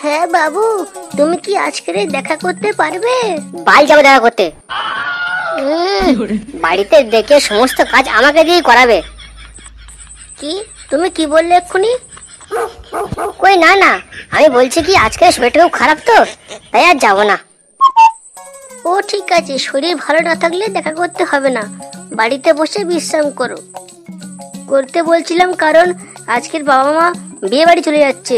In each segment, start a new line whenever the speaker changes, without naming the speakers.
হ্যাঁ বাবু, তুমি কি আজকে দেখা করতে পারবে?
বাড়ি যাবো দেখা করতে। বাড়িতে দেখে সমস্ত কাজ আমাকে দিয়ে করাবে।
কি তুমি কি বললে এক্ষুনি?
কই না না, আমি বলছি কি আজকে শরীরটা খুব খারাপ তো, তাই আর যাবো না।
ও ঠিক আছে, শরীর ভালো না থাকলে দেখা করতে হবে না, বাড়িতে বসে বিশ্রাম করো। করতে বলছিলাম কারণ আজকের বাবা মা বিয়ে বাড়ি চলে যাচ্ছে,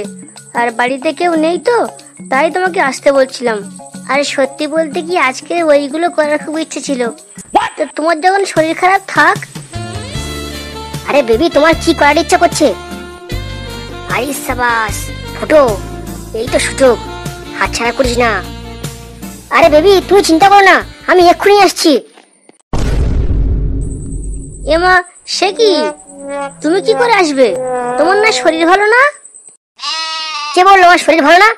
আর বাড়িতে কেউ নেই তো, তাই তোমাকে আসতে বলছিলাম। আর সত্যি বলতে কি আজকে ওইগুলো করার খুব ইচ্ছে ছিল, তো তোমার যখন শরীর খারাপ থাক।
আরে বেবি, তোমার কি করার ইচ্ছা করছে? আরে সাবাস ফুটো, এই তো সুযোগ, হাতছাড়া করিস না। আরে বেবি তুমি চিন্তা করো না, আমি এক্ষুনি আসছি।
এমা, সে কি? তুমি কি করে আসবে? তোমার না শরীর ভালো না?
কে বললো আমার শরীর ভালো না?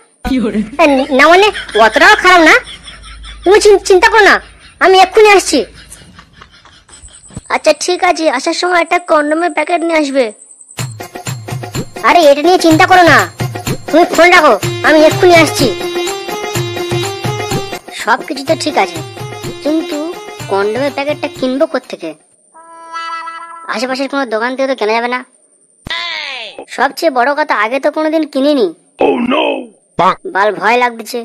না মানে অতটাও খারাপ না, তুমি চিন্তা করো না, আমি এক্ষুনি আসছি।
আচ্ছা ঠিক আছে, আসার সময় একটা কন্ডোমের প্যাকেট নিয়ে আসবে।
আরে এটা নিয়ে চিন্তা করো না, তুমি ফোন রাখো, আমি এক্ষুনি আসছি। সবকিছু তো ঠিক আছে, কিন্তু কন্ডোমের প্যাকেটটা কিনবো কোত্থেকে? আশেপাশের কোনো দোকান থেকে তো কেনা যাবে না। সবচেয়ে বড় কথা, আগে তো কোনোদিন কিনিনি, বাল ভয় লাগছে।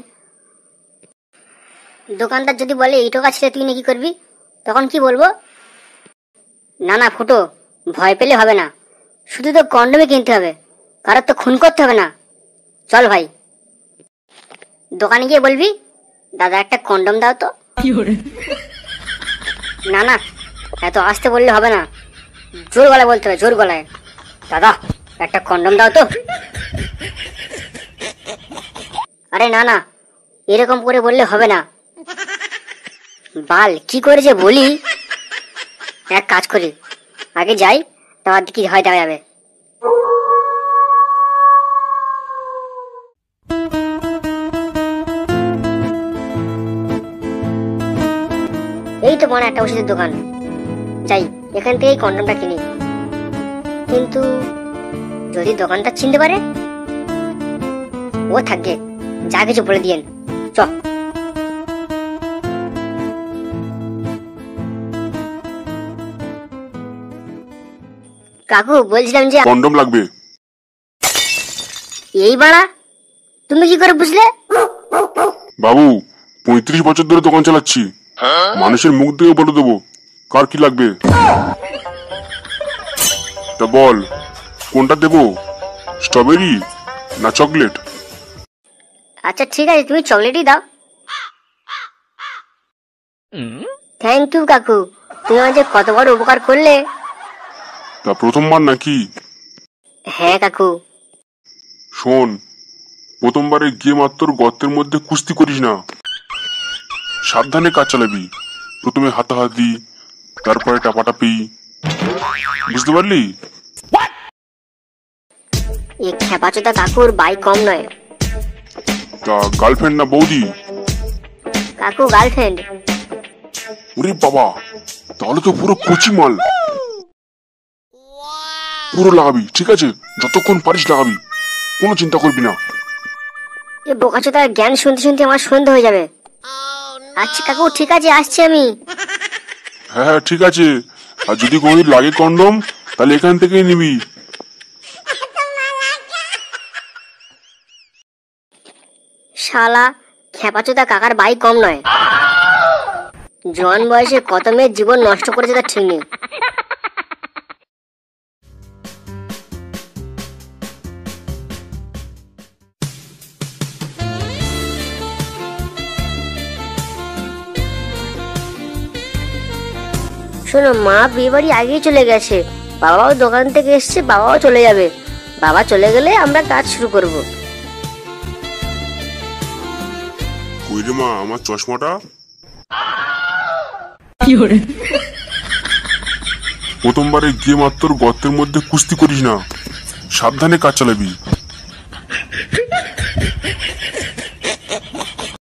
দোকানদার যদি বলে এই টাকা ছেড়ে তুই নাকি করবি, তখন কি বলবো? না না ফুটো, ভয় পেলে হবে না, শুধু তো কন্ডোমই কিনতে হবে, কারোর তো খুন করতে হবে না। চল ভাই, দোকানে গিয়ে বলবি দাদা একটা কন্ডোম দাও তো। না না, এত আসতে বললে হবে না, জোর গলায় বলতে হবে, জোর গলায়, দাদা একটা কন্ডোম দাও তো। আরে না না, এরকম করে বললে হবে না, বাল কি করে যে বলি। এক কাজ করি, আগে যাই, তারপর কি হয় দেখা যাবে। এই তো মনে একটা ওষুধের দোকান, যাই এখান থেকেই কন্ডোমটা কিনি। কিন্তু যদি দোকানটা চিনতে পারে, ও থাকবে, যা কিছু বলে দিয়েন। চ কাকু, বলছিলাম যে
কন্ডম লাগবে।
এই বাড়া, তুমি কি করে বুঝলে?
বাবু 35 বছর ধরে দোকান চালাচ্ছি, মানুষের মুখ দিয়ে বলে দেবো কার কি লাগবে। তা বল কোনটা দেবো, স্ট্রবেরি না চকলেট?
আচ্ছা ঠিক আছে, তুমি চকলেটই দাও। থ্যাংক ইউ কাকু, তুমি আমাকে কত বড় উপকার করলে।
তা প্রথমবার নাকি?
হ্যাঁ কাকু।
শোন, প্রথমবারে গিয়ে মাত্র গর্তের মধ্যে কুস্তি করিস না, সাবধানে কাজ চালাবি। প্রথমে হাতাহাতি, তারপরে টাপাটাপি, বুঝতে পারলি?
এই খেপাচোদা কাকুর বাইক কম নয়।
তা গার্লফ্রেন্ড না বৌদি?
কাকু গার্লফ্রেন্ড।
ওরে বাবা, তাহলে তো পুরো কচি মাল। পুরো লাগাবি, ঠিক আছে? যতক্ষণ পারিস লাগাবি, কোনো চিন্তা করবি না।
এই বোকাচোদার জ্ঞান শুনতে শুনতে আমার সন্ধ্যা হয়ে যাবে। আচ্ছা কাকু ঠিক আছে, আসছি আমি।
হ্যাঁ হ্যাঁ ঠিক আছে, আর যদি কোনোদিন লাগে কন্ডম তাহলে এখান থেকেই নিবি।
শালা খেপাচোদা কাকার বাইক কম নয়, জোয়ান বয়সে কত মেয়ের জীবন নষ্ট করেছে তার ঠিক নেই।
শোনো, মা বিয়ে বাড়ি আগেই চলে গেছে, বাবাও দোকান থেকে এসছে, বাবাও চলে যাবে। বাবা চলে গেলে আমরা কাজ শুরু করব।
কই রে মা, আমার চশমাটা? প্রথমবারে গিয়ে মাত্র গর্তের মধ্যে কুস্তি করিস না, সাবধানে কাজ চালাবি।